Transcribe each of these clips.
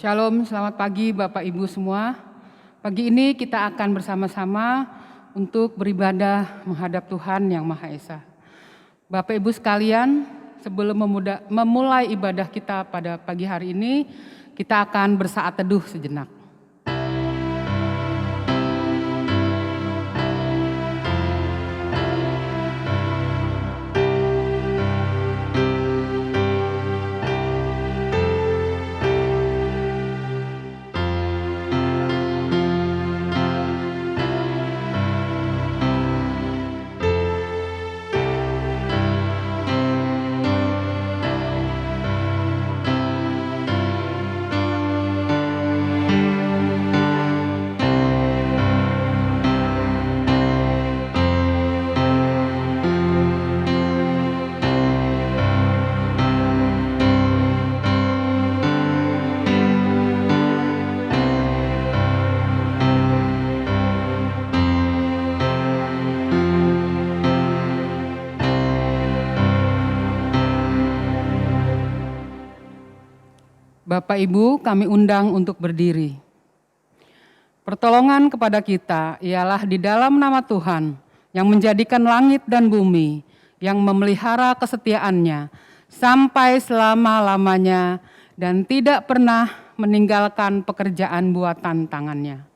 Shalom, selamat pagi Bapak Ibu semua. Pagi ini kita akan bersama-sama untuk beribadah menghadap Tuhan Yang Maha Esa. Bapak Ibu sekalian, sebelum memulai ibadah kita pada pagi hari ini, kita akan bersaat teduh sejenak. Bapak Ibu, kami undang untuk berdiri. Pertolongan kepada kita ialah di dalam nama Tuhan yang menjadikan langit dan bumi, yang memelihara kesetiaannya sampai selama-lamanya dan tidak pernah meninggalkan pekerjaan buatan tangannya.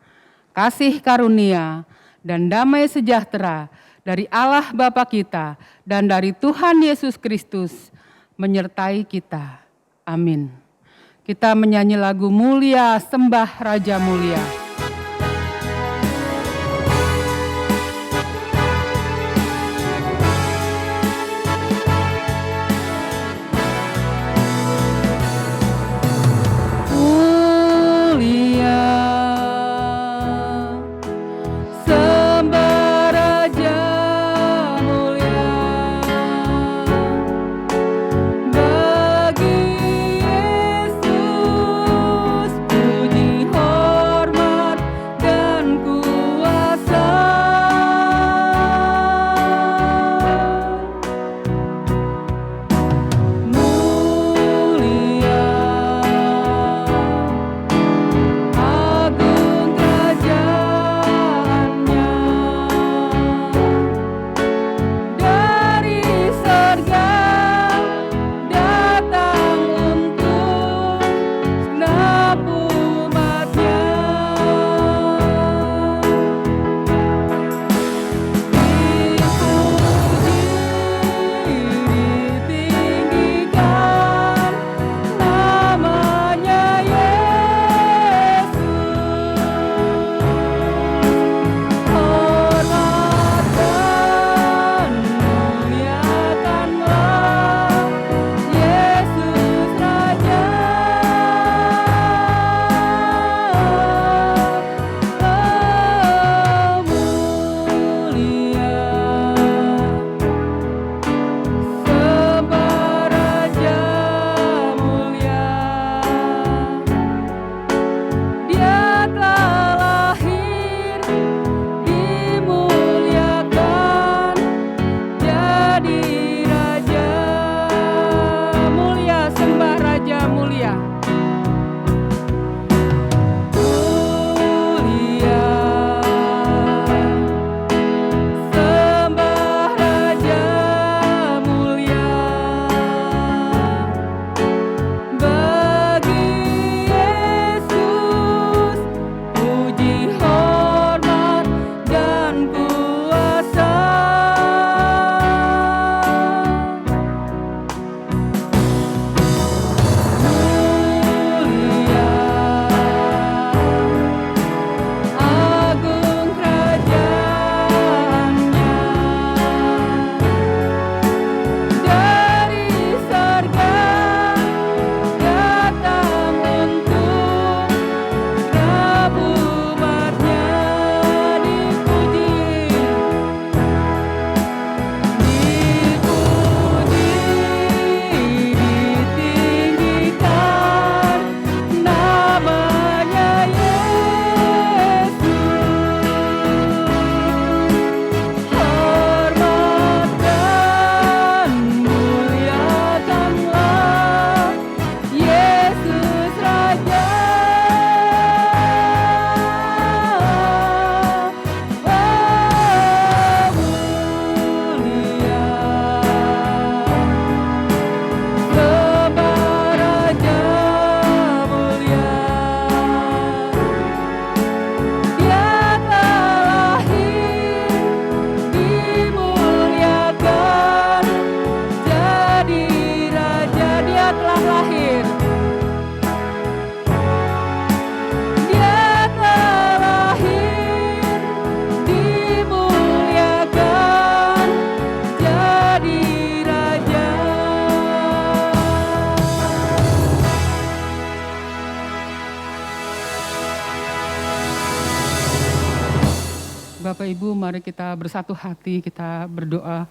Kasih karunia dan damai sejahtera dari Allah Bapa kita dan dari Tuhan Yesus Kristus menyertai kita. Amin. Kita menyanyi lagu Mulia Sembah Raja Mulia. Bapak Ibu, mari kita bersatu hati, kita berdoa.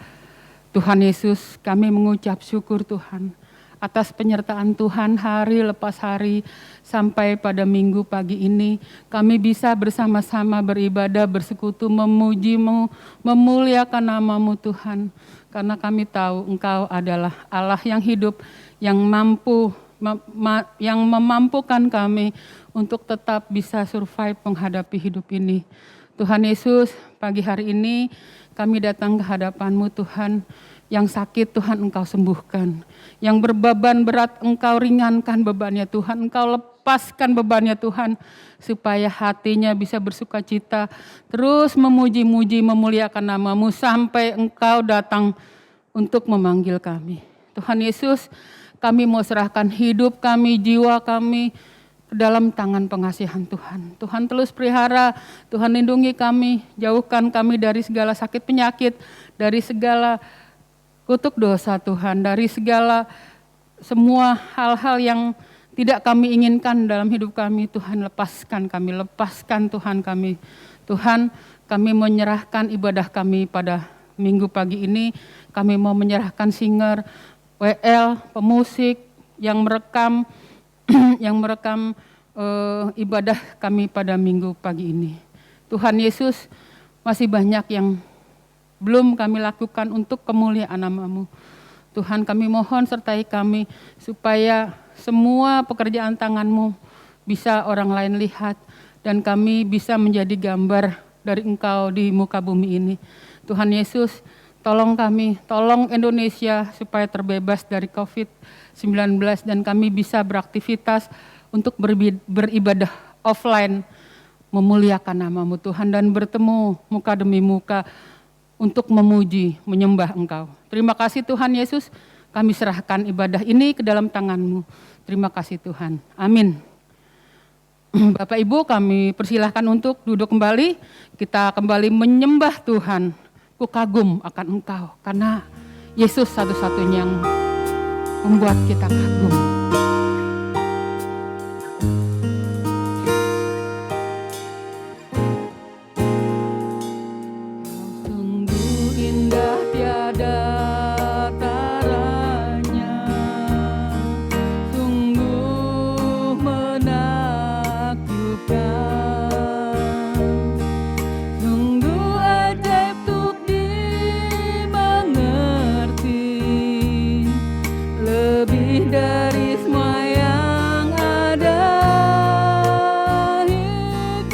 Tuhan Yesus, kami mengucap syukur Tuhan atas penyertaan Tuhan hari lepas hari sampai pada minggu pagi ini. Kami bisa bersama-sama beribadah, bersekutu, memuji-Mu, memuliakan nama-Mu Tuhan. Karena kami tahu Engkau adalah Allah yang hidup, yang yang memampukan kami untuk tetap bisa survive menghadapi hidup ini. Tuhan Yesus, pagi hari ini kami datang ke hadapan-Mu Tuhan. Yang sakit Tuhan Engkau sembuhkan. Yang berbeban berat Engkau ringankan bebannya Tuhan. Engkau lepaskan bebannya Tuhan. Supaya hatinya bisa bersuka cita. Terus memuji-muji, memuliakan nama-Mu sampai Engkau datang untuk memanggil kami. Tuhan Yesus, kami mau serahkan hidup kami, jiwa kami dalam tangan pengasihan Tuhan. Tuhan terus pelihara, Tuhan lindungi kami, jauhkan kami dari segala sakit penyakit, dari segala kutuk dosa Tuhan, dari segala semua hal-hal yang tidak kami inginkan dalam hidup kami. Tuhan lepaskan Tuhan kami. Tuhan, kami menyerahkan ibadah kami pada minggu pagi ini. Kami mau menyerahkan singer, WL, pemusik yang merekam ibadah kami pada minggu pagi ini. Tuhan Yesus, masih banyak yang belum kami lakukan untuk kemuliaan nama-Mu. Tuhan, kami mohon sertai kami supaya semua pekerjaan tangan-Mu bisa orang lain lihat dan kami bisa menjadi gambar dari Engkau di muka bumi ini. Tuhan Yesus, tolong kami, tolong Indonesia supaya terbebas dari COVID-19 dan kami bisa beraktivitas untuk beribadah offline, memuliakan nama-Mu Tuhan dan bertemu muka demi muka untuk memuji, menyembah Engkau. Terima kasih Tuhan Yesus, kami serahkan ibadah ini ke dalam tangan-Mu. Terima kasih Tuhan. Amin. Bapak Ibu, kami persilahkan untuk duduk kembali. Kita kembali menyembah Tuhan. Ku kagum akan Engkau, karena Yesus satu-satunya yang membuat kita kagum. Sungguh indah tiada taranya, sungguh menakjubkan, sungguh ajaib untuk dimengerti, lebih dari semua yang ada.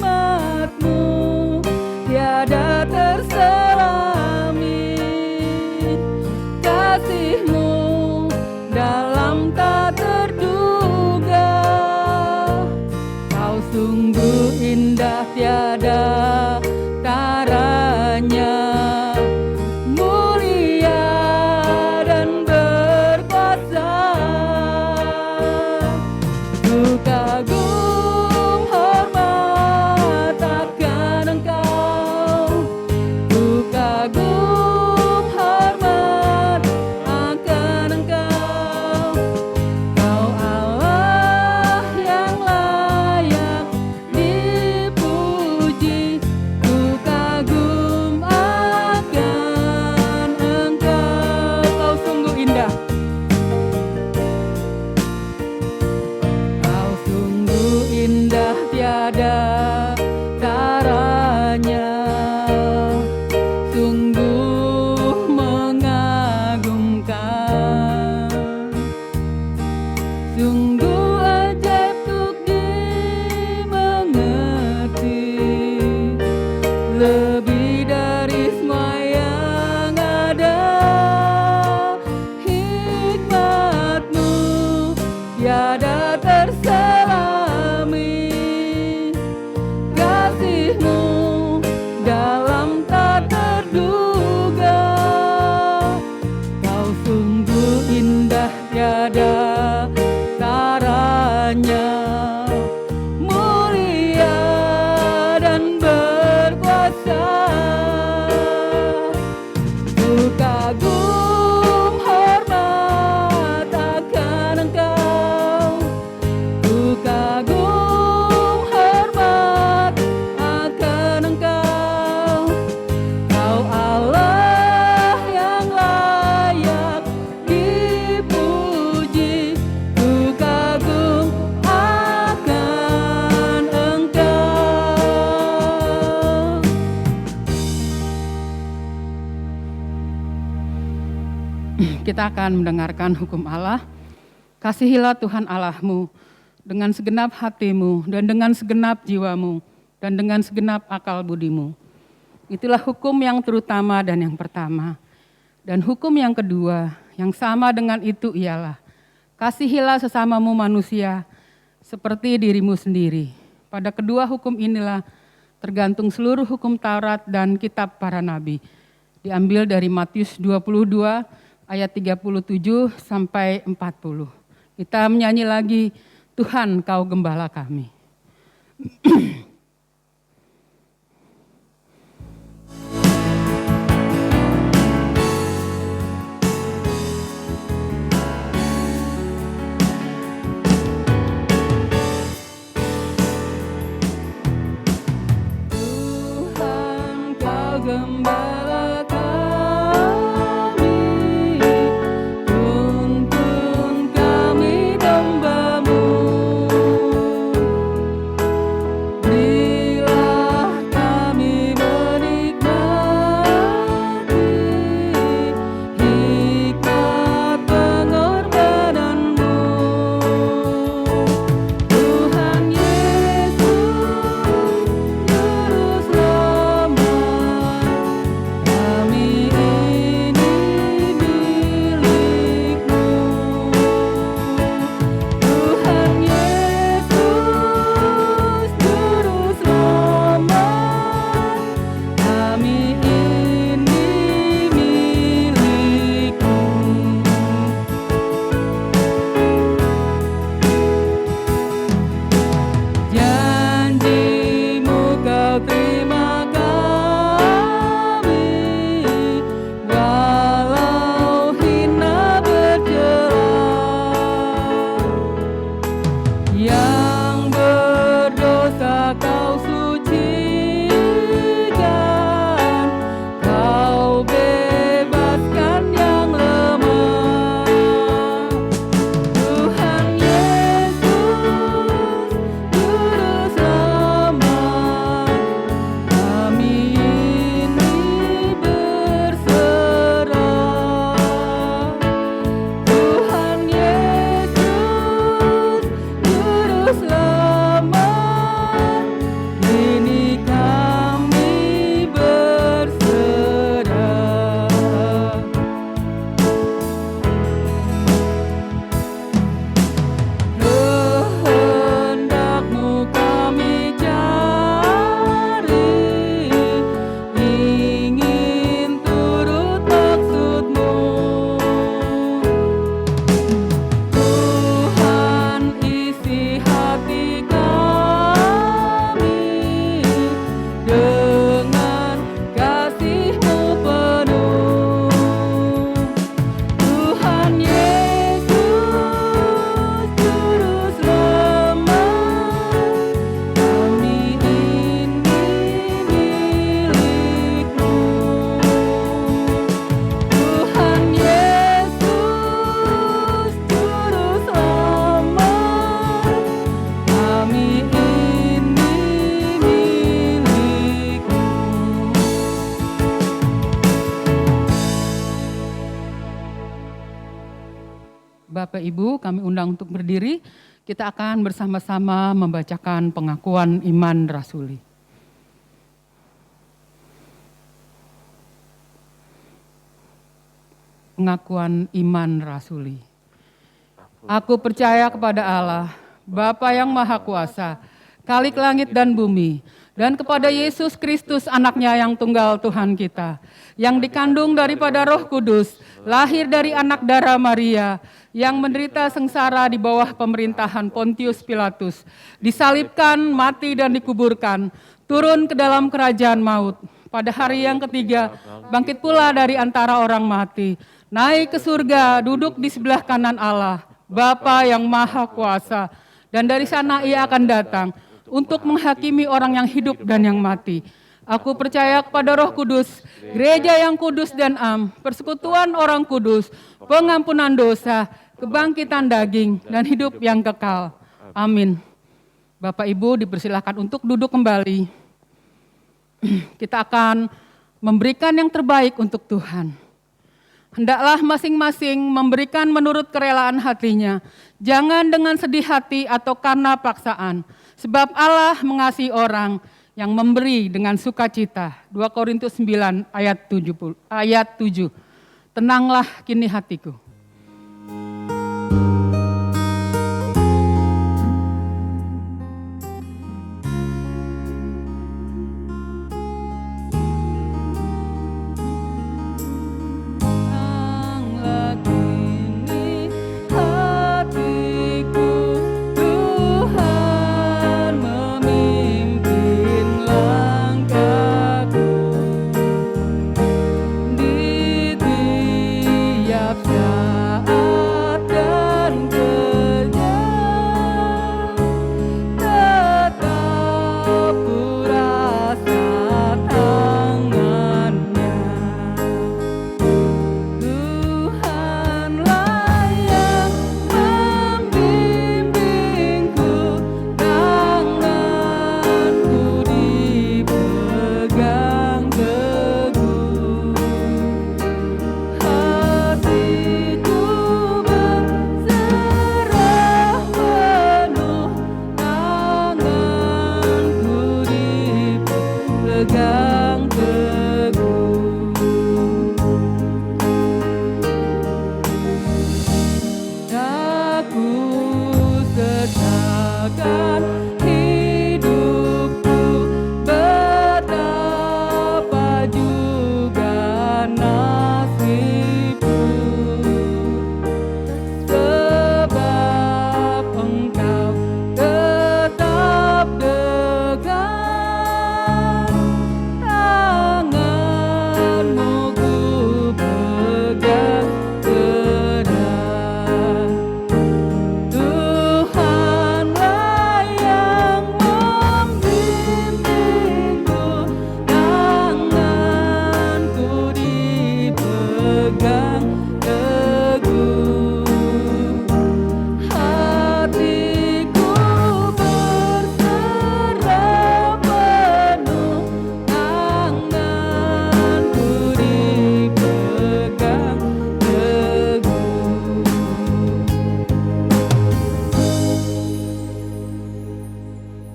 Hikmat-Mu tiada terselami, kasih-Mu dalam tak terduga. Kau sungguh indah tiada taranya, mulia dan berkuasa. Ku kagum hormat akan Engkau, ku kagum hormat akan Engkau. Kau Allah yang layak dipuji, ku kagum akan Engkau. Kau sungguh indah, Kau sungguh indah tiada taranya, sungguh mengagumkan, sungguh ajaib untuk dimengerti, lebih dari semua yang ada. Hikmat-Mu tiada terselami, kasih-Mu dalam tak terduga. Kau sungguh indah tiada taranya, mulia dan berkuasa. Ku kagum hormat akan Engkau, ku kagum hormat akan Engkau. kita akan mendengarkan hukum Allah. Kasihilah Tuhan Allahmu dengan segenap hatimu dan dengan segenap jiwamu dan dengan segenap akal budimu. Itulah hukum yang terutama dan yang pertama. Dan hukum yang kedua yang sama dengan itu ialah, kasihilah sesamamu manusia seperti dirimu sendiri. Pada kedua hukum inilah tergantung seluruh hukum Taurat dan kitab para nabi. Diambil dari Matius 22 ayat 37 sampai 40. Kita menyanyi lagi, Tuhan Kau Gembala Kami. Tuhan Kau Gembala kami, tuntun kami domba-Mu. Berilah kami menikmati hikmat pengorbanan-Mu. Tuhan Yesus, Juru Selamat, kami ini milik-Mu. Tuhan Yesus, Juru Selamat, kami ini milik-Mu. Janji-Mu Kau terima kami, walau hina bercela. Yang berdosa Kau sucikan, Kau bebaskan yang lemah. Tuhan Yesus, Juru Selamat, kami ini berserah. Tuhan Yesus, Juru Selamat, kini kami berserah. Kehendak-Mu kami cari, ingin turut maksud-Mu. Tuhan isi hati kami dengan kasih-Mu penuh. Tuhan Yesus, Juru Selamat, kami ini milik-Mu. Tuhan Yesus, Juru Selamat, kami ini milik-Mu. Bapak Ibu, kami undang untuk berdiri. Kita akan bersama-sama membacakan pengakuan iman rasuli. Pengakuan iman rasuli. Aku percaya kepada Allah, Bapa yang Maha Kuasa, Khalik langit dan bumi, dan kepada Yesus Kristus anaknya yang tunggal Tuhan kita, yang dikandung daripada Roh Kudus, lahir dari anak darah Maria, yang menderita sengsara di bawah pemerintahan Pontius Pilatus, disalibkan, mati dan dikuburkan, turun ke dalam kerajaan maut. Pada hari yang ketiga, bangkit pula dari antara orang mati, naik ke surga, duduk di sebelah kanan Allah, Bapa yang Maha Kuasa, dan dari sana Ia akan datang untuk menghakimi orang yang hidup dan yang mati. Aku percaya kepada Roh Kudus, gereja yang kudus dan am, persekutuan orang kudus, pengampunan dosa, kebangkitan daging, dan hidup yang kekal. Amin. Bapak Ibu dipersilakan untuk duduk kembali. Kita akan memberikan yang terbaik untuk Tuhan. Hendaklah masing-masing memberikan menurut kerelaan hatinya, jangan dengan sedih hati atau karena paksaan. Sebab Allah mengasihi orang yang memberi dengan sukacita. 2 Korintus 9 ayat 7. Tenanglah kini hatiku.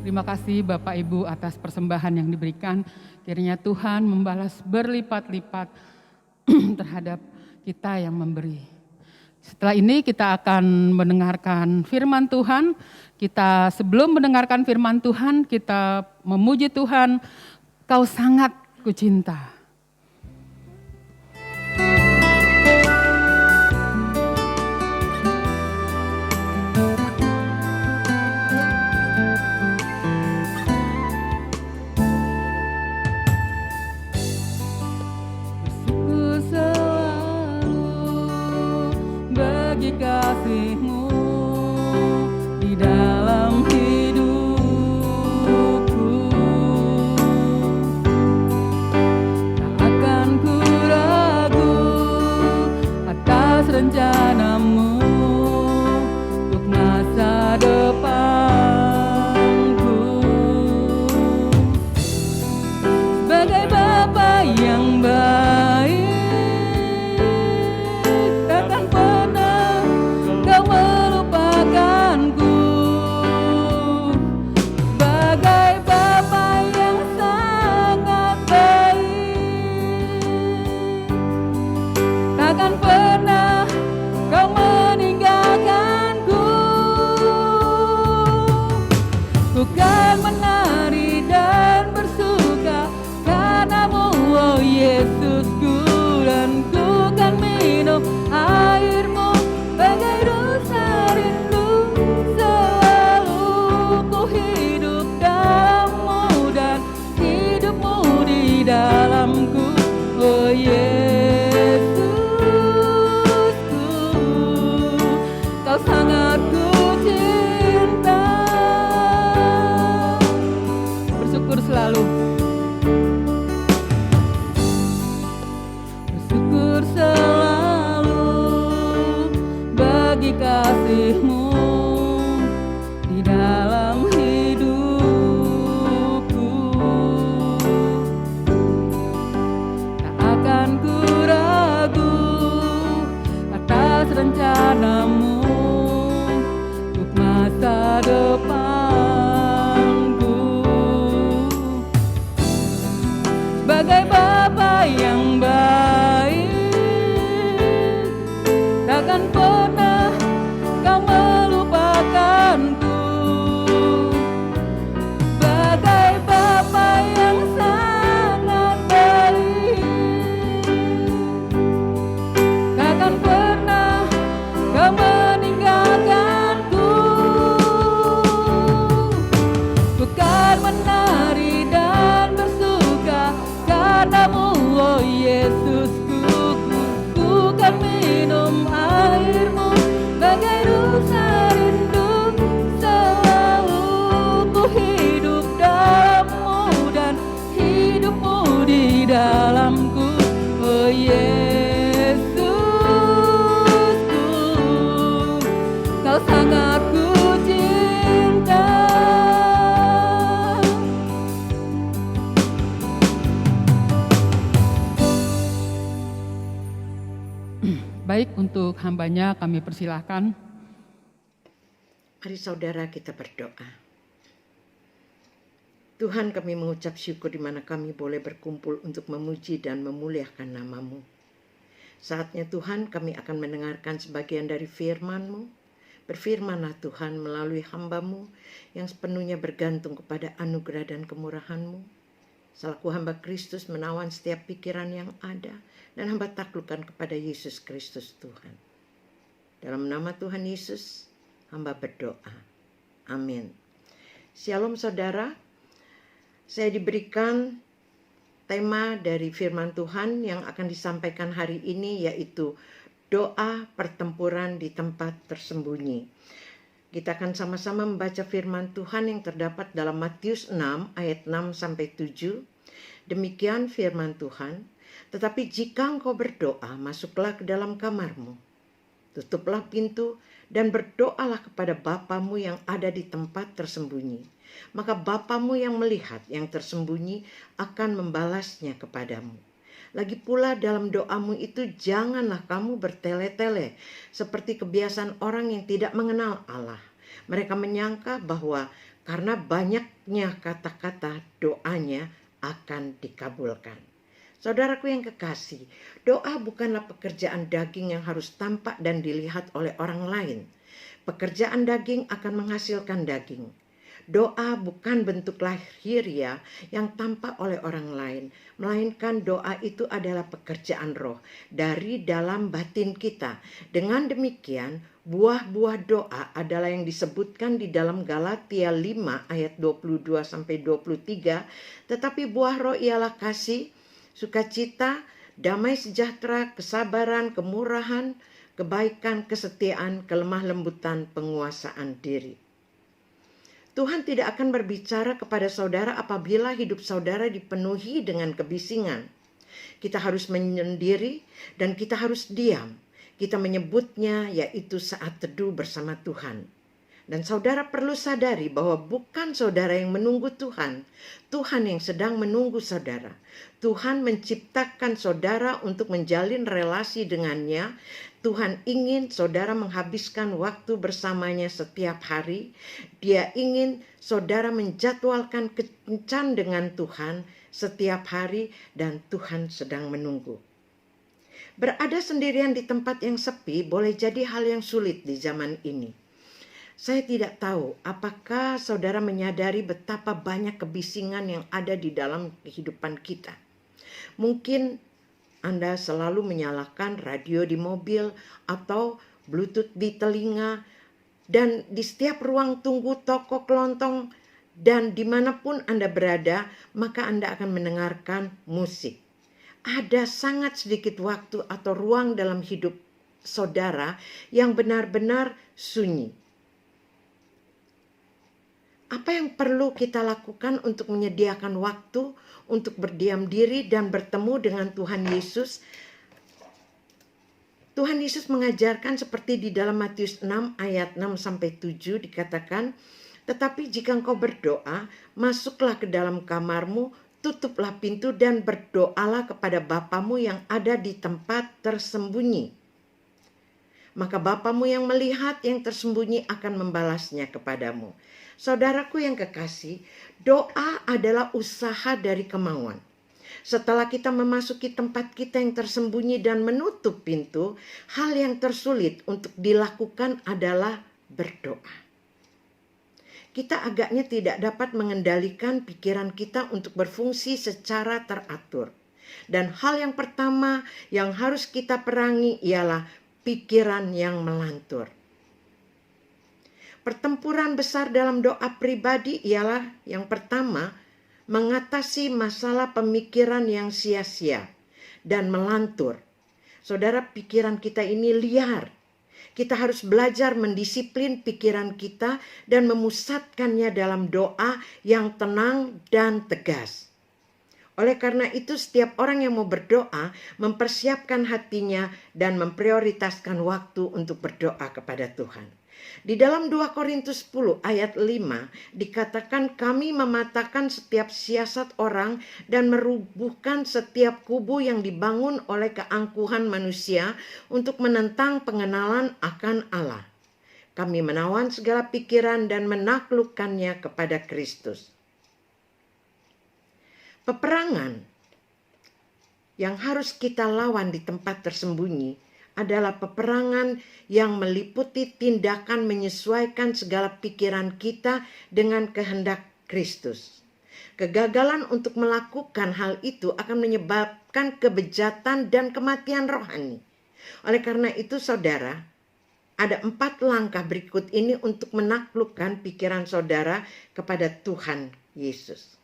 Terima kasih Bapak Ibu atas persembahan yang diberikan. Kiranya Tuhan membalas berlipat-lipat terhadap kita yang memberi. Setelah ini kita akan mendengarkan firman Tuhan. Sebelum mendengarkan firman Tuhan, kita memuji Tuhan. Kau sangat kucinta. Kasih-Mu di dalam hidupku, tak akan ku ragu atas rencana-Mu untuk masa depanku. Sebagai Bapa yang baik, takkan pernah Kau melupakanku. Baik, untuk hambanya kami persilahkan. Mari saudara kita berdoa. Tuhan, kami mengucap syukur di mana kami boleh berkumpul untuk memuji dan memuliakan nama-Mu. Saatnya Tuhan, kami akan mendengarkan sebagian dari firman-Mu. Berfirmanlah Tuhan melalui hamba-Mu yang sepenuhnya bergantung kepada anugerah dan kemurahan-Mu. Selaku hamba Kristus menawan setiap pikiran yang ada dan hamba taklukkan kepada Yesus Kristus Tuhan. Dalam nama Tuhan Yesus, hamba berdoa. Amin. Shalom saudara, saya diberikan tema dari firman Tuhan yang akan disampaikan hari ini, yaitu doa pertempuran di tempat tersembunyi. Kita akan sama-sama membaca firman Tuhan yang terdapat dalam Matius 6 ayat 6-7. Demikian firman Tuhan, tetapi jika engkau berdoa, masuklah ke dalam kamarmu, tutuplah pintu dan berdoalah kepada Bapamu yang ada di tempat tersembunyi. Maka Bapamu yang melihat yang tersembunyi akan membalasnya kepadamu. Lagi pula dalam doamu itu janganlah kamu bertele-tele seperti kebiasaan orang yang tidak mengenal Allah. Mereka menyangka bahwa karena banyaknya kata-kata doanya akan dikabulkan. Saudaraku yang kekasih, doa bukanlah pekerjaan daging yang harus tampak dan dilihat oleh orang lain. Pekerjaan daging akan menghasilkan daging. Doa bukan bentuk lahiriah yang tampak oleh orang lain, melainkan doa itu adalah pekerjaan roh dari dalam batin kita. Dengan demikian, buah-buah doa adalah yang disebutkan di dalam Galatia 5 ayat 22-23, tetapi buah roh ialah kasih, sukacita, damai sejahtera, kesabaran, kemurahan, kebaikan, kesetiaan, kelemah lembutan, penguasaan diri. Tuhan tidak akan berbicara kepada saudara apabila hidup saudara dipenuhi dengan kebisingan. Kita harus menyendiri dan kita harus diam. Kita menyebutnya yaitu saat teduh bersama Tuhan. Dan saudara perlu sadari bahwa bukan saudara yang menunggu Tuhan. Tuhan yang sedang menunggu saudara. Tuhan menciptakan saudara untuk menjalin relasi dengannya. Tuhan ingin saudara menghabiskan waktu bersamanya setiap hari. Dia ingin saudara menjadwalkan kencan dengan Tuhan setiap hari dan Tuhan sedang menunggu. Berada sendirian di tempat yang sepi boleh jadi hal yang sulit di zaman ini. Saya tidak tahu apakah saudara menyadari betapa banyak kebisingan yang ada di dalam kehidupan kita. Mungkin Anda selalu menyalakan radio di mobil atau Bluetooth di telinga, dan di setiap ruang tunggu toko kelontong dan dimanapun Anda berada, maka Anda akan mendengarkan musik. Ada sangat sedikit waktu atau ruang dalam hidup saudara yang benar-benar sunyi. Apa yang perlu kita lakukan untuk menyediakan waktu untuk berdiam diri dan bertemu dengan Tuhan Yesus? Tuhan Yesus mengajarkan seperti di dalam Matius 6 ayat 6-7 dikatakan, tetapi jika engkau berdoa, masuklah ke dalam kamarmu, tutuplah pintu dan berdoalah kepada Bapamu yang ada di tempat tersembunyi. Maka Bapamu yang melihat yang tersembunyi akan membalasnya kepadamu. Saudaraku yang kekasih, doa adalah usaha dari kemauan. Setelah kita memasuki tempat kita yang tersembunyi dan menutup pintu, hal yang tersulit untuk dilakukan adalah berdoa. Kita agaknya tidak dapat mengendalikan pikiran kita untuk berfungsi secara teratur. Dan hal yang pertama yang harus kita perangi ialah pikiran yang melantur. Pertempuran besar dalam doa pribadi ialah yang pertama, mengatasi masalah pemikiran yang sia-sia dan melantur. Saudara, pikiran kita ini liar. Kita harus belajar mendisiplin pikiran kita dan memusatkannya dalam doa yang tenang dan tegas. Oleh karena itu, setiap orang yang mau berdoa mempersiapkan hatinya dan memprioritaskan waktu untuk berdoa kepada Tuhan. Di dalam 2 Korintus 10 ayat 5 dikatakan kami mematahkan setiap siasat orang dan merubuhkan setiap kubu yang dibangun oleh keangkuhan manusia untuk menentang pengenalan akan Allah. Kami menawan segala pikiran dan menaklukkannya kepada Kristus. Peperangan yang harus kita lawan di tempat tersembunyi adalah peperangan yang meliputi tindakan menyesuaikan segala pikiran kita dengan kehendak Kristus. Kegagalan untuk melakukan hal itu akan menyebabkan kebejatan dan kematian rohani. Oleh karena itu, saudara, ada 4 langkah berikut ini untuk menaklukkan pikiran saudara kepada Tuhan Yesus.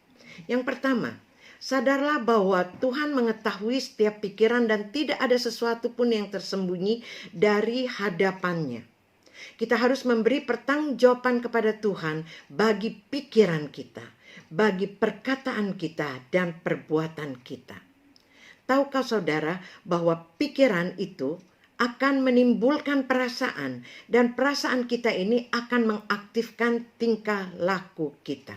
Yang pertama, sadarlah bahwa Tuhan mengetahui setiap pikiran dan tidak ada sesuatu pun yang tersembunyi dari hadapannya. Kita harus memberi pertanggungjawaban kepada Tuhan bagi pikiran kita, bagi perkataan kita dan perbuatan kita. Tahukah saudara bahwa pikiran itu akan menimbulkan perasaan dan perasaan kita ini akan mengaktifkan tingkah laku kita.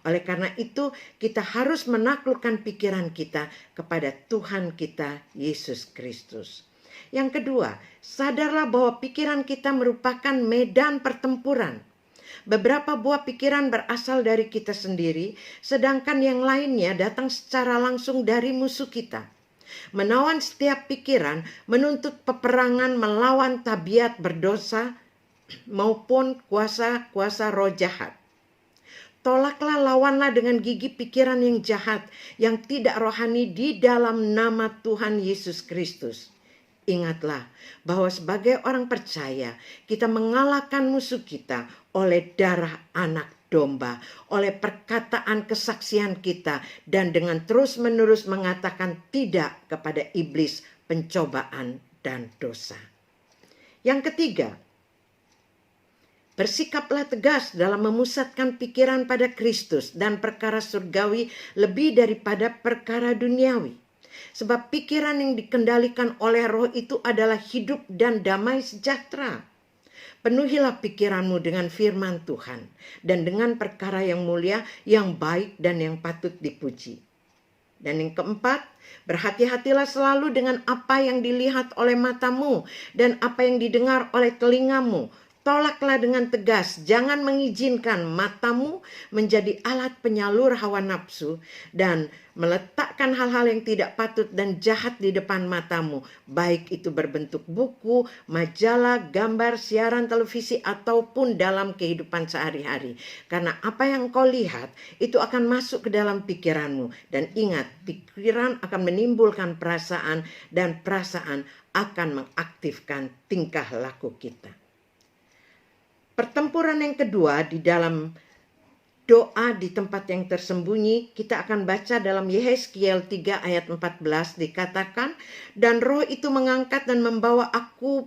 Oleh karena itu, kita harus menaklukkan pikiran kita kepada Tuhan kita, Yesus Kristus. Yang kedua, sadarlah bahwa pikiran kita merupakan medan pertempuran. Beberapa buah pikiran berasal dari kita sendiri, sedangkan yang lainnya datang secara langsung dari musuh kita. Menawan setiap pikiran menuntut peperangan melawan tabiat berdosa maupun kuasa-kuasa roh jahat. Tolaklah, lawanlah dengan gigi pikiran yang jahat, yang tidak rohani di dalam nama Tuhan Yesus Kristus. Ingatlah bahwa sebagai orang percaya, kita mengalahkan musuh kita oleh darah anak domba, oleh perkataan kesaksian kita, dan dengan terus-menerus mengatakan tidak kepada iblis, pencobaan, dan dosa. Yang ketiga, bersikaplah tegas dalam memusatkan pikiran pada Kristus dan perkara surgawi lebih daripada perkara duniawi. Sebab pikiran yang dikendalikan oleh roh itu adalah hidup dan damai sejahtera. Penuhilah pikiranmu dengan firman Tuhan dan dengan perkara yang mulia, yang baik dan yang patut dipuji. Dan yang keempat, berhati-hatilah selalu dengan apa yang dilihat oleh matamu dan apa yang didengar oleh telingamu. Tolaklah dengan tegas, jangan mengizinkan matamu menjadi alat penyalur hawa nafsu dan meletakkan hal-hal yang tidak patut dan jahat di depan matamu, baik itu berbentuk buku, majalah, gambar, siaran televisi, ataupun dalam kehidupan sehari-hari. Karena apa yang kau lihat itu akan masuk ke dalam pikiranmu. Dan ingat, pikiran akan menimbulkan perasaan dan perasaan akan mengaktifkan tingkah laku kita. Pertempuran yang kedua di dalam doa di tempat yang tersembunyi, kita akan baca dalam Yehezkiel 3 ayat 14 dikatakan, dan roh itu mengangkat dan membawa aku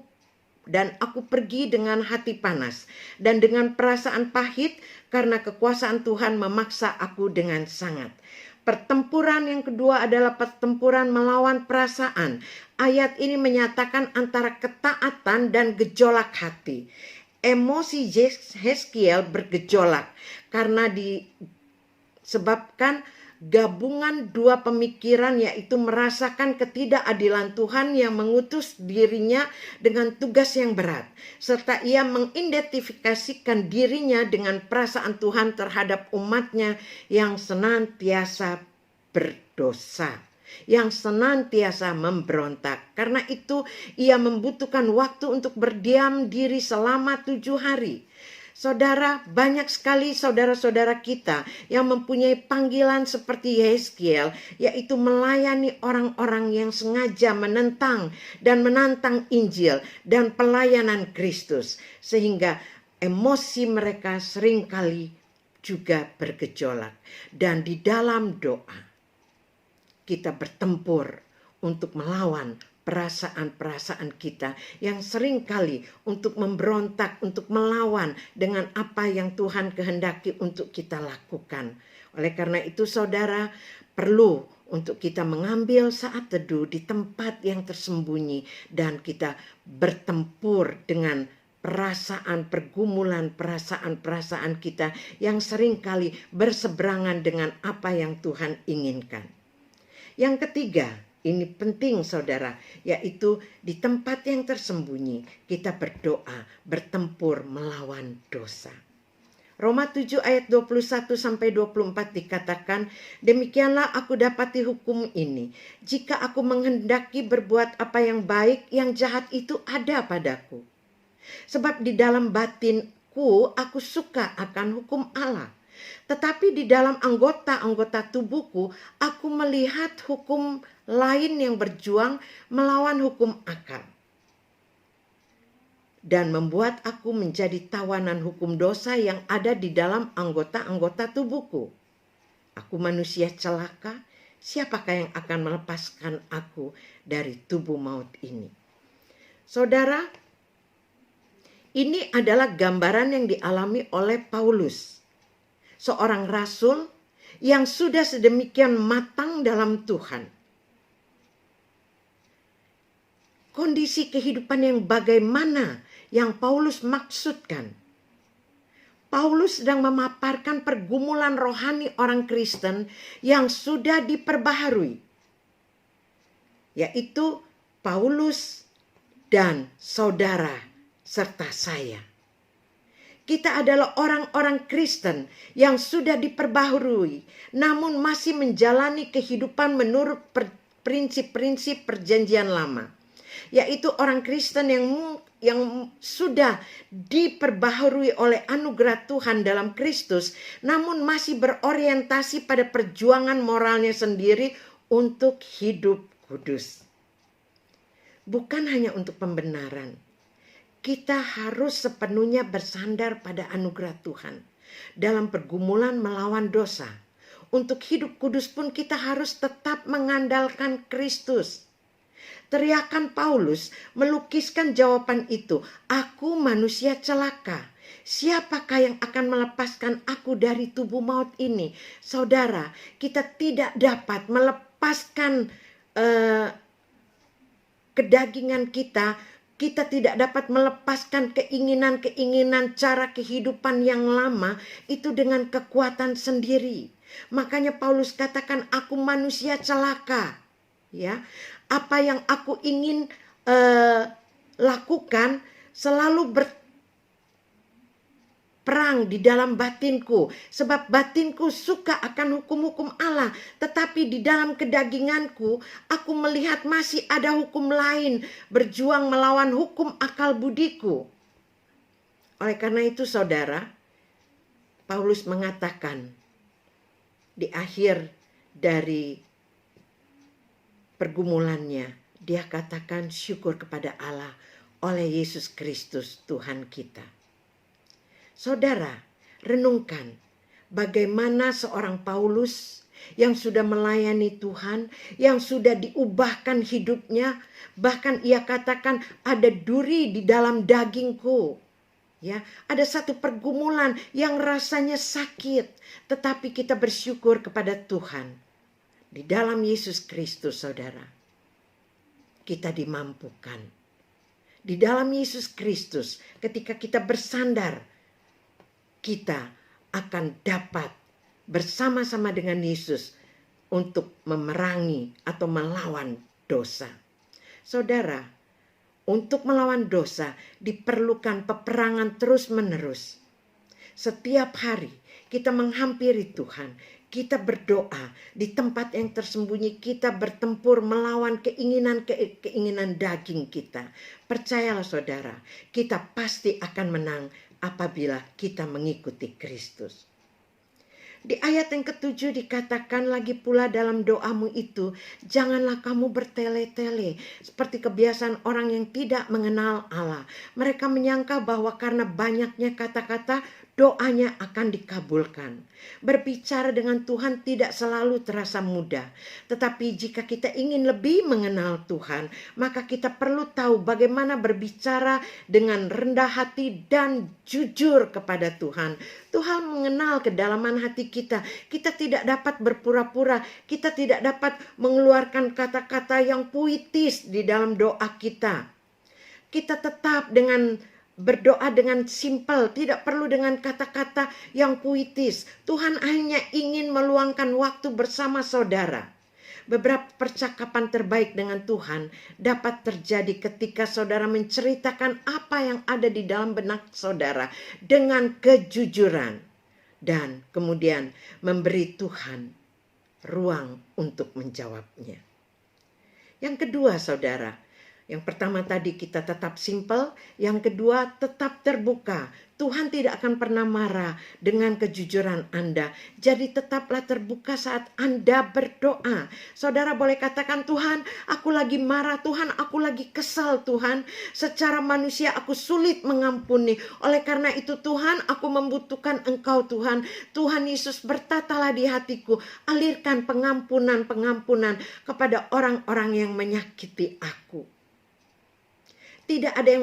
dan aku pergi dengan hati panas dan dengan perasaan pahit karena kekuasaan Tuhan memaksa aku dengan sangat. Pertempuran yang kedua adalah pertempuran melawan perasaan. Ayat ini menyatakan antara ketaatan dan gejolak hati. Emosi Yehezkiel bergejolak karena disebabkan gabungan dua pemikiran, yaitu merasakan ketidakadilan Tuhan yang mengutus dirinya dengan tugas yang berat, serta ia mengidentifikasikan dirinya dengan perasaan Tuhan terhadap umatnya yang senantiasa berdosa, yang senantiasa memberontak. Karena itu ia membutuhkan waktu untuk berdiam diri selama 7 hari. Saudara, banyak sekali saudara-saudara kita yang mempunyai panggilan seperti Yehezkiel, yaitu melayani orang-orang yang sengaja menentang dan menantang Injil dan pelayanan Kristus, sehingga emosi mereka seringkali juga bergejolak. Dan di dalam doa kita bertempur untuk melawan perasaan-perasaan kita yang seringkali untuk memberontak, untuk melawan dengan apa yang Tuhan kehendaki untuk kita lakukan. Oleh karena itu, saudara, perlu untuk kita mengambil saat teduh di tempat yang tersembunyi dan kita bertempur dengan pergumulan perasaan kita yang seringkali berseberangan dengan apa yang Tuhan inginkan. Yang ketiga, ini penting saudara, yaitu di tempat yang tersembunyi kita berdoa, bertempur melawan dosa. Roma 7 ayat 21 sampai 24 dikatakan, demikianlah aku dapati hukum ini. Jika aku menghendaki berbuat apa yang baik, yang jahat itu ada padaku. Sebab di dalam batinku aku suka akan hukum Allah. Tetapi di dalam anggota-anggota tubuhku aku melihat hukum lain yang berjuang melawan hukum akal. Dan membuat aku menjadi tawanan hukum dosa yang ada di dalam anggota-anggota tubuhku. Aku manusia celaka, siapakah yang akan melepaskan aku dari tubuh maut ini? Saudara, ini adalah gambaran yang dialami oleh Paulus, seorang rasul yang sudah sedemikian matang dalam Tuhan. Kondisi kehidupan yang bagaimana yang Paulus maksudkan? Paulus sedang memaparkan pergumulan rohani orang Kristen yang sudah diperbaharui, yaitu Paulus dan saudara serta saya. Kita adalah orang-orang Kristen yang sudah diperbaharui, namun masih menjalani kehidupan menurut prinsip-prinsip perjanjian lama. Yaitu orang Kristen yang sudah diperbaharui oleh anugerah Tuhan dalam Kristus, namun masih berorientasi pada perjuangan moralnya sendiri untuk hidup kudus. Bukan hanya untuk pembenaran, kita harus sepenuhnya bersandar pada anugerah Tuhan dalam pergumulan melawan dosa. Untuk hidup kudus pun kita harus tetap mengandalkan Kristus. Teriakan Paulus melukiskan jawaban itu. Aku manusia celaka. Siapakah yang akan melepaskan aku dari tubuh maut ini? Saudara, kita tidak dapat melepaskan kedagingan kita. Kita tidak dapat melepaskan keinginan-keinginan cara kehidupan yang lama itu dengan kekuatan sendiri. Makanya Paulus katakan, aku manusia celaka. Ya, apa yang aku ingin lakukan selalu berperang di dalam batinku. Sebab batinku suka akan hukum-hukum Allah. Tetapi di dalam kedaginganku aku melihat masih ada hukum lain berjuang melawan hukum akal budiku. Oleh karena itu saudara, Paulus mengatakan di akhir dari pergumulannya, dia katakan syukur kepada Allah oleh Yesus Kristus Tuhan kita. Saudara, renungkan bagaimana seorang Paulus yang sudah melayani Tuhan, yang sudah diubahkan hidupnya, bahkan ia katakan ada duri di dalam dagingku. Ya, ada satu pergumulan yang rasanya sakit, tetapi kita bersyukur kepada Tuhan. Di dalam Yesus Kristus, saudara, kita dimampukan. Di dalam Yesus Kristus, ketika kita bersandar, kita akan dapat bersama-sama dengan Yesus untuk memerangi atau melawan dosa. Saudara, untuk melawan dosa diperlukan peperangan terus-menerus. Setiap hari kita menghampiri Tuhan. Kita berdoa di tempat yang tersembunyi, kita bertempur melawan keinginan daging kita. Percayalah saudara, kita pasti akan menang apabila kita mengikuti Kristus. Di ayat yang ke-7 dikatakan lagi pula dalam doamu itu, janganlah kamu bertele-tele seperti kebiasaan orang yang tidak mengenal Allah. Mereka menyangka bahwa karena banyaknya kata-kata, doanya akan dikabulkan. Berbicara dengan Tuhan tidak selalu terasa mudah. Tetapi jika kita ingin lebih mengenal Tuhan, maka kita perlu tahu bagaimana berbicara dengan rendah hati dan jujur kepada Tuhan. Tuhan mengenal kedalaman hati kita. Kita tidak dapat berpura-pura. Kita tidak dapat mengeluarkan kata-kata yang puitis di dalam doa kita. Kita tetap dengan berdoa dengan simpel, tidak perlu dengan kata-kata yang puitis. Tuhan hanya ingin meluangkan waktu bersama saudara. Beberapa percakapan terbaik dengan Tuhan dapat terjadi ketika saudara menceritakan apa yang ada di dalam benak saudara dengan kejujuran, dan kemudian memberi Tuhan ruang untuk menjawabnya. Yang kedua, saudara, yang pertama tadi kita tetap simpel, yang kedua tetap terbuka. Tuhan tidak akan pernah marah dengan kejujuran Anda. Jadi tetaplah terbuka saat Anda berdoa. Saudara boleh katakan, Tuhan, aku lagi marah, Tuhan, aku lagi kesal, Tuhan. Secara manusia aku sulit mengampuni. Oleh karena itu Tuhan, aku membutuhkan Engkau, Tuhan. Tuhan Yesus, bertatalah di hatiku. Alirkan pengampunan kepada orang-orang yang menyakiti aku. Tidak ada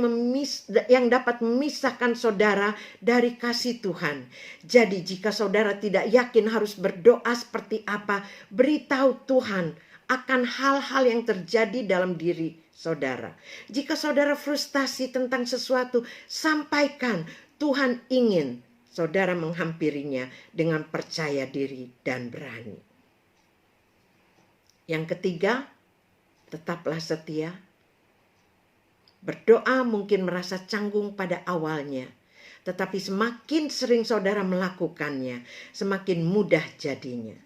yang dapat memisahkan saudara dari kasih Tuhan. Jadi jika saudara tidak yakin harus berdoa seperti apa, beritahu Tuhan akan hal-hal yang terjadi dalam diri saudara. Jika saudara frustasi tentang sesuatu, sampaikan. Tuhan ingin saudara menghampirinya dengan percaya diri dan berani. Yang ketiga, tetaplah setia. Berdoa mungkin merasa canggung pada awalnya, tetapi semakin sering saudara melakukannya, semakin mudah jadinya.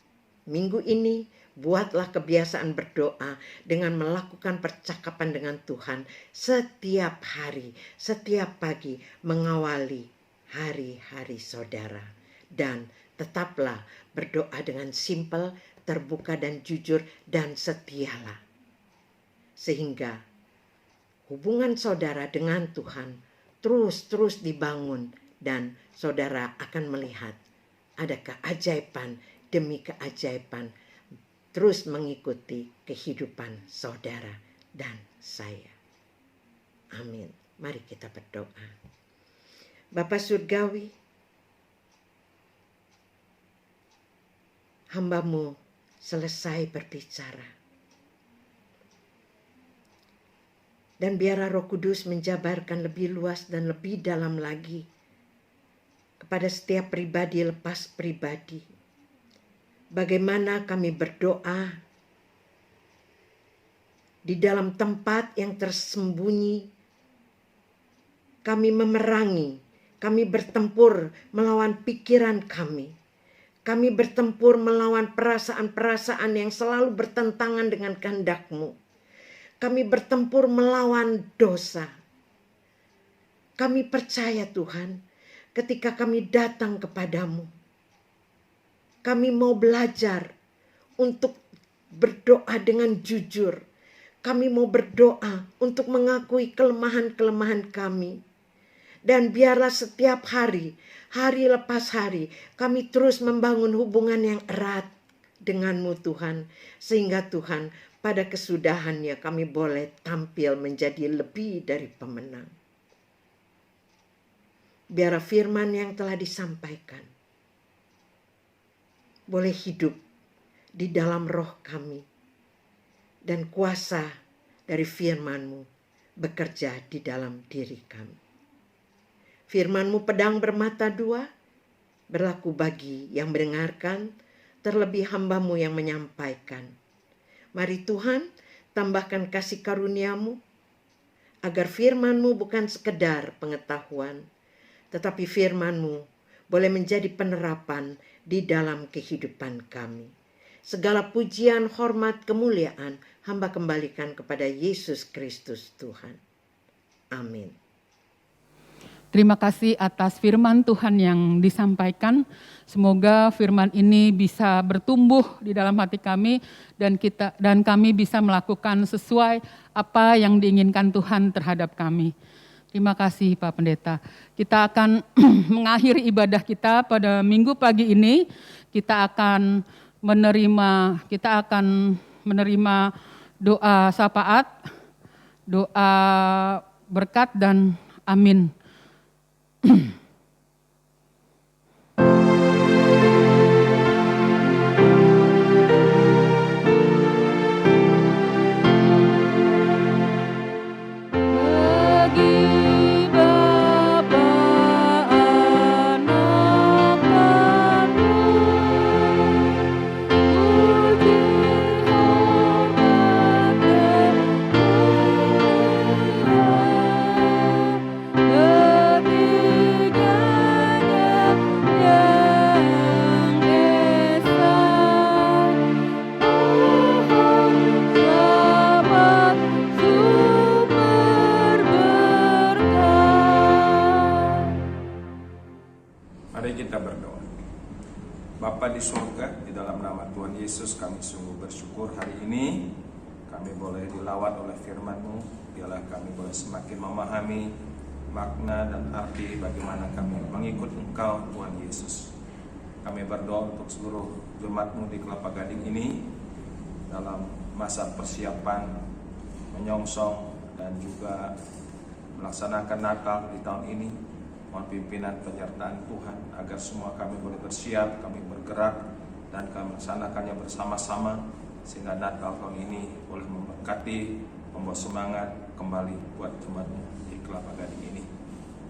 Minggu ini, buatlah kebiasaan berdoa dengan melakukan percakapan dengan Tuhan setiap hari, setiap pagi, mengawali hari-hari saudara. Dan tetaplah berdoa dengan simpel, terbuka dan jujur, dan setialah. Sehingga hubungan saudara dengan Tuhan terus dibangun, dan saudara akan melihat ada keajaiban demi keajaiban terus mengikuti kehidupan saudara dan saya. Amin. Mari kita berdoa. Bapa Surgawi, hamba-Mu selesai berbicara. Dan biarlah Roh Kudus menjabarkan lebih luas dan lebih dalam lagi kepada setiap pribadi lepas pribadi. Bagaimana kami berdoa di dalam tempat yang tersembunyi. Kami memerangi, kami bertempur melawan pikiran kami. Kami bertempur melawan perasaan-perasaan yang selalu bertentangan dengan kehendak-Mu. Kami bertempur melawan dosa. Kami percaya Tuhan, ketika kami datang kepadamu, kami mau belajar untuk berdoa dengan jujur. Kami mau berdoa untuk mengakui kelemahan-kelemahan kami. Dan biarlah setiap hari, hari lepas hari, kami terus membangun hubungan yang erat dengan-Mu Tuhan. Sehingga Tuhan, pada kesudahannya kami boleh tampil menjadi lebih dari pemenang. Biar firman yang telah disampaikan boleh hidup di dalam roh kami, dan kuasa dari firman-Mu bekerja di dalam diri kami. Firman-Mu pedang bermata dua, berlaku bagi yang mendengarkan, terlebih hamba-Mu yang menyampaikan. Mari Tuhan, tambahkan kasih karunia-Mu, agar firman-Mu bukan sekedar pengetahuan, tetapi firman-Mu boleh menjadi penerapan di dalam kehidupan kami. Segala pujian, hormat, kemuliaan, hamba kembalikan kepada Yesus Kristus Tuhan. Amin. Terima kasih atas firman Tuhan yang disampaikan. Semoga firman ini bisa bertumbuh di dalam hati kami, dan kami bisa melakukan sesuai apa yang diinginkan Tuhan terhadap kami. Terima kasih Pak Pendeta. Kita akan mengakhiri ibadah kita pada minggu pagi ini. Kita akan menerima doa syafaat, doa berkat, dan amin. Bagi Mari kita berdoa. Bapa di surga, di dalam nama Tuhan Yesus kami sungguh bersyukur hari ini kami boleh dilawat oleh firman-Mu. Biarlah kami boleh semakin memahami makna dan arti bagaimana kami mengikut Engkau Tuhan Yesus. Kami berdoa untuk seluruh jemaat-Mu di Kelapa Gading ini dalam masa persiapan menyongsong dan juga melaksanakan Natal di tahun ini. Mohon pimpinan penyertaan Tuhan agar semua kami boleh bersiap, kami bergerak dan kami melaksanakannya bersama-sama sehingga Natal tahun ini boleh memberkati, membawa semangat kembali buat jemaat-Mu di Kelapa Gading ini.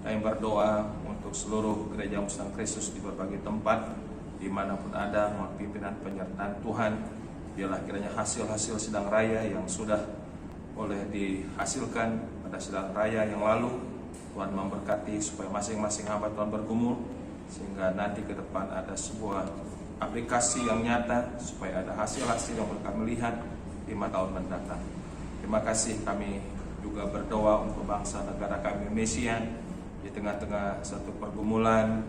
Kami berdoa untuk seluruh gereja Muslim Kristus di berbagai tempat dimanapun ada. Mohon pimpinan penyertaan Tuhan. Biarlah kiranya hasil-hasil sidang raya yang sudah boleh dihasilkan pada sidang raya yang lalu Tuhan memberkati supaya masing-masing hamba Tuhan bergumul sehingga nanti ke depan ada sebuah aplikasi yang nyata supaya ada hasil-hasil yang mereka melihat 5 tahun mendatang. Terima kasih. Kami juga berdoa untuk bangsa negara kami Indonesia di tengah-tengah satu pergumulan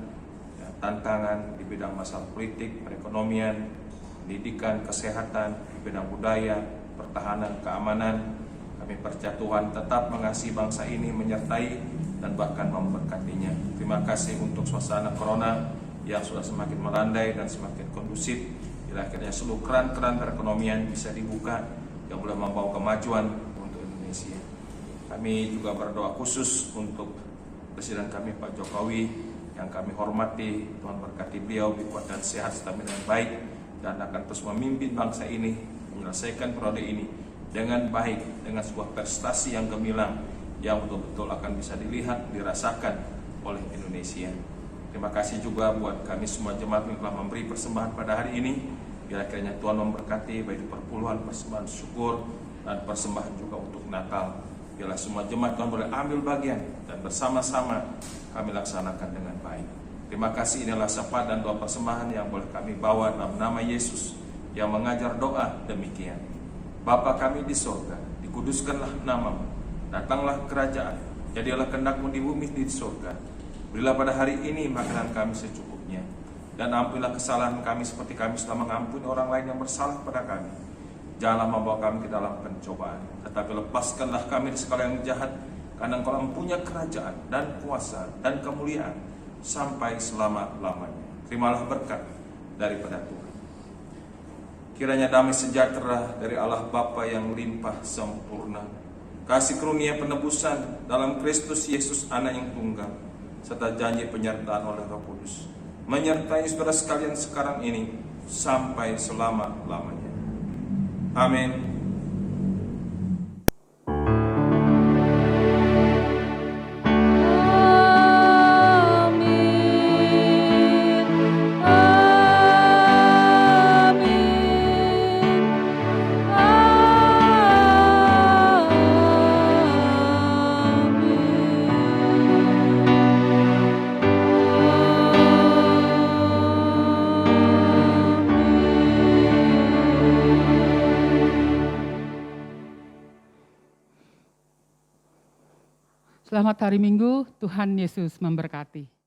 ya, tantangan di bidang masalah politik, perekonomian, pendidikan, kesehatan, di bidang budaya, pertahanan, keamanan. Kami percaya Tuhan tetap mengasihi bangsa ini, menyertai dan bahkan memberkatinya. Terima kasih untuk suasana corona yang sudah semakin melandai dan semakin kondusif. Bila akhirnya seluruh keran-keran perekonomian bisa dibuka yang boleh membawa kemajuan untuk Indonesia. Kami juga berdoa khusus untuk Presiden kami Pak Jokowi yang kami hormati. Tuhan berkati beliau, dikuatkan sehat, stamina yang baik dan akan terus memimpin bangsa ini menyelesaikan periode ini dengan baik, dengan sebuah prestasi yang gemilang yang betul-betul akan bisa dilihat, dirasakan oleh Indonesia. Terima kasih juga buat kami semua jemaat yang telah memberi persembahan pada hari ini. Biar akhirnya Tuhan memberkati baik perpuluhan persembahan syukur dan persembahan juga untuk Natal. Biarlah semua jemaat Tuhan boleh ambil bagian dan bersama-sama kami laksanakan dengan baik. Terima kasih, inilah syafaat dan doa persembahan yang boleh kami bawa dalam nama Yesus yang mengajar doa demikian. Bapa kami di surga, dikuduskanlah nama-Mu. Datanglah kerajaan, jadilah kehendak-Mu di bumi di surga. Berilah pada hari ini makanan kami secukupnya, dan ampunilah kesalahan kami seperti kami sudah mengampuni orang lain yang bersalah pada kami. Janganlah membawa kami ke dalam pencobaan, tetapi lepaskanlah kami dari segala yang jahat, karena Engkau mempunyai kerajaan dan kuasa dan kemuliaan sampai selama-lamanya. Terimalah berkat daripada Tuhan. Kiranya damai sejahtera dari Allah Bapa yang limpah sempurna, kasih karunia penebusan dalam Kristus Yesus Anak yang tunggal, serta janji penyertaan oleh Roh Kudus menyertai saudara sekalian sekarang ini sampai selama-lamanya. Amin. Selamat hari Minggu, Tuhan Yesus memberkati.